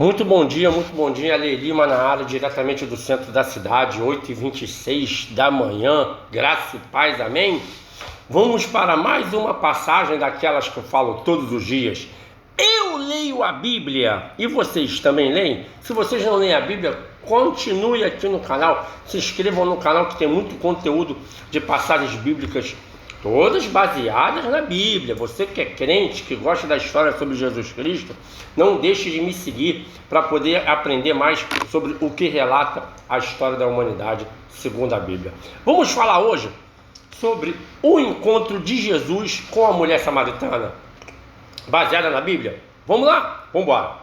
Muito bom dia, Ale Lima na área, diretamente do centro da cidade, 8h26 da manhã, graça e paz, amém? Vamos para mais uma passagem daquelas que eu falo todos os dias. Eu leio a Bíblia e vocês também leem? Se vocês não leem a Bíblia, continue aqui no canal, se inscrevam no canal que tem muito conteúdo de passagens bíblicas, todas baseadas na Bíblia. Você que é crente, que gosta da história sobre Jesus Cristo, não deixe de me seguir para poder aprender mais sobre o que relata a história da humanidade segundo a Bíblia. Vamos falar hoje sobre o encontro de Jesus com a mulher samaritana, baseada na Bíblia. Vamos lá? Vamos embora.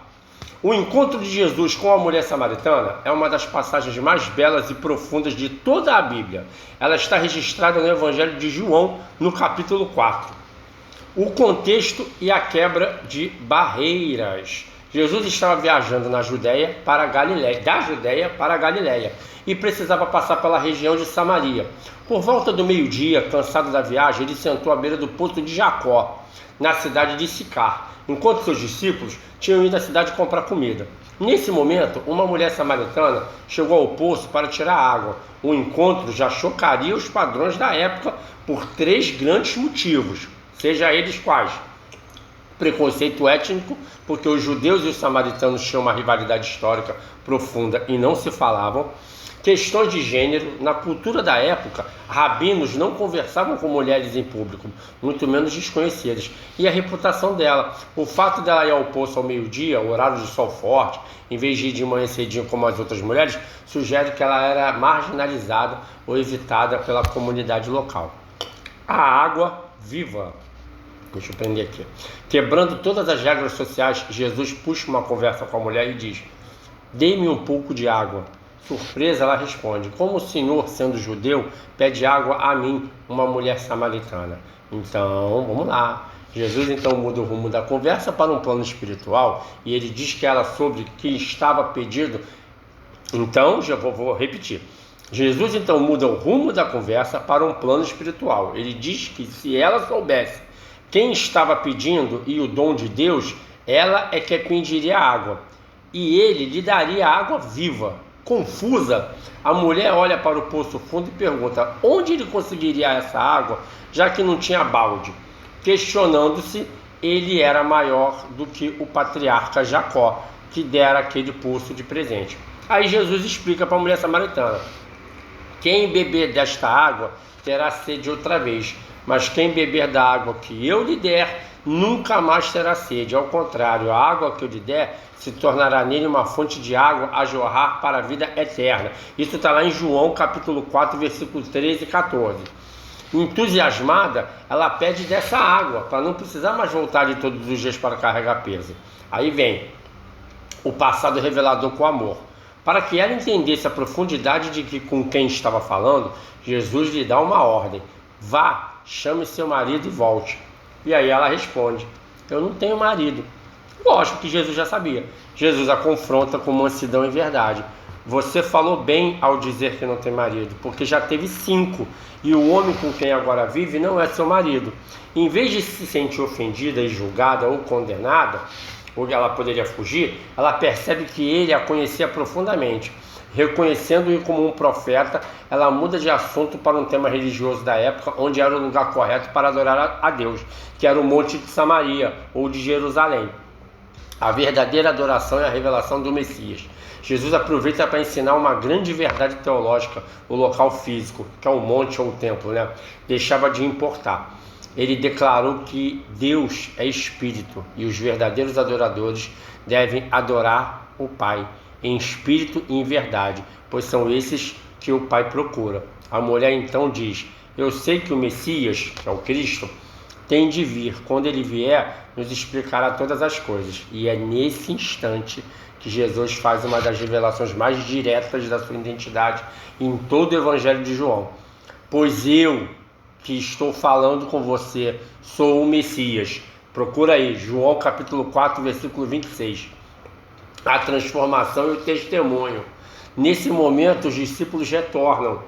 O encontro de Jesus com a mulher samaritana é uma das passagens mais belas e profundas de toda a Bíblia. Ela está registrada no Evangelho de João, no capítulo 4. O contexto e a quebra de barreiras. Jesus estava viajando da Judéia para a Galiléia, e precisava passar pela região de Samaria. Por volta do meio-dia, cansado da viagem, ele sentou à beira do poço de Jacó, na cidade de Sicar, enquanto seus discípulos tinham ido à cidade comprar comida. Nesse momento, uma mulher samaritana chegou ao poço para tirar água. O encontro já chocaria os padrões da época por 3 grandes motivos, seja eles quais: preconceito étnico, porque os judeus e os samaritanos tinham uma rivalidade histórica profunda e não se falavam; questões de gênero. Na cultura da época, rabinos não conversavam com mulheres em público, muito menos desconhecidas; e a reputação dela. O fato dela ir ao poço ao meio-dia, horário de sol forte, em vez de ir de manhã cedinho como as outras mulheres, sugere que ela era marginalizada ou evitada pela comunidade local. A água viva. Deixa eu prender aqui. Quebrando todas as regras sociais, Jesus puxa uma conversa com a mulher e diz: "Dê-me um pouco de água." Surpresa, ela responde: "Como o senhor, sendo judeu, pede água a mim, uma mulher samaritana?" Então, vamos lá. Jesus então muda o rumo da conversa para um plano espiritual, e ele diz que ela sobre que estava pedindo. Então, já vou repetir. Jesus então muda o rumo da conversa para um plano espiritual. Ele diz que se ela soubesse quem estava pedindo e o dom de Deus, ela é que pediria água, e ele lhe daria água viva. Confusa, a mulher olha para o poço fundo e pergunta onde ele conseguiria essa água, já que não tinha balde. Questionando-se, ele era maior do que o patriarca Jacó, que dera aquele poço de presente. Aí Jesus explica para a mulher samaritana: "Quem beber desta água terá sede outra vez, mas quem beber da água que eu lhe der, nunca mais terá sede. Ao contrário, a água que eu lhe der se tornará nele uma fonte de água a jorrar para a vida eterna." Isso está lá em João capítulo 4, versículos 13 e 14. Entusiasmada, ela pede dessa água, para não precisar mais voltar de todos os dias para carregar peso. Aí vem o passado revelador com amor. Para que ela entendesse a profundidade de que com quem estava falando, Jesus lhe dá uma ordem: "Vá, chame seu marido e volte." E aí ela responde: "Eu não tenho marido." Lógico que Jesus já sabia. Jesus a confronta com mansidão e verdade: "Você falou bem ao dizer que não tem marido, porque já teve 5, e o homem com quem agora vive não é seu marido." Em vez de se sentir ofendida e julgada ou condenada, ou ela poderia fugir, ela percebe que ele a conhecia profundamente. Reconhecendo-o como um profeta, ela muda de assunto para um tema religioso da época, onde era o lugar correto para adorar a Deus, que era o Monte de Samaria ou de Jerusalém. A verdadeira adoração é a revelação do Messias. Jesus aproveita para ensinar uma grande verdade teológica. O local físico, que é o monte ou o templo, deixava de importar. Ele declarou que Deus é espírito e os verdadeiros adoradores devem adorar o Pai em espírito e em verdade, pois são esses que o Pai procura. A mulher então diz: "Eu sei que o Messias, que é o Cristo, tem de vir. Quando ele vier, nos explicará todas as coisas." E é nesse instante que Jesus faz uma das revelações mais diretas da sua identidade em todo o Evangelho de João: "Pois eu que estou falando com você sou o Messias." Procura aí, João capítulo 4, versículo 26. A transformação e o testemunho. Nesse momento, os discípulos retornam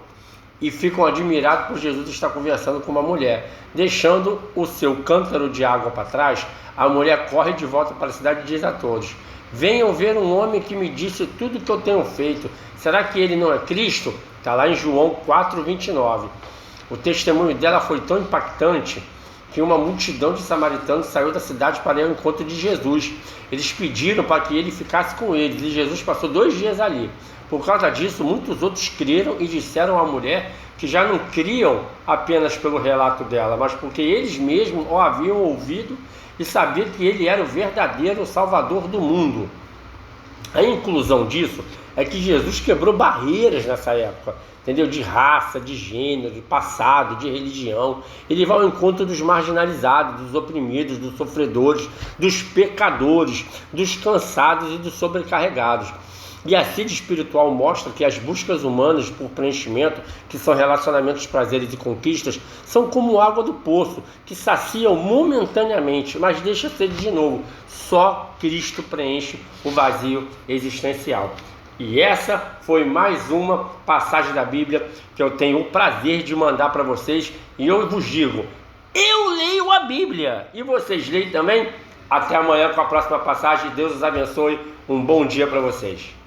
e ficam admirados por Jesus estar conversando com uma mulher. Deixando o seu cântaro de água para trás, a mulher corre de volta para a cidade e diz a todos: venham ver um homem que me disse tudo o que eu tenho feito. Será que ele não é Cristo? Está lá em João 4,29. O testemunho dela foi tão impactante que uma multidão de samaritanos saiu da cidade para ir ao encontro de Jesus. Eles pediram para que ele ficasse com eles, e Jesus passou 2 dias ali. Por causa disso, muitos outros creram e disseram à mulher que já não criam apenas pelo relato dela, mas porque eles mesmos o haviam ouvido e sabiam que ele era o verdadeiro Salvador do mundo. A inclusão disso é que Jesus quebrou barreiras nessa época, entendeu? De raça, de gênero, de passado, de religião. Ele vai ao encontro dos marginalizados, dos oprimidos, dos sofredores, dos pecadores, dos cansados e dos sobrecarregados. E a sede espiritual mostra que as buscas humanas por preenchimento, que são relacionamentos, prazeres e conquistas, são como água do poço, que saciam momentaneamente, mas deixa sede de novo. Só Cristo preenche o vazio existencial. E essa foi mais uma passagem da Bíblia que eu tenho o prazer de mandar para vocês. E eu vos digo, eu leio a Bíblia. E vocês leem também? Até amanhã com a próxima passagem. Deus os abençoe. Um bom dia para vocês.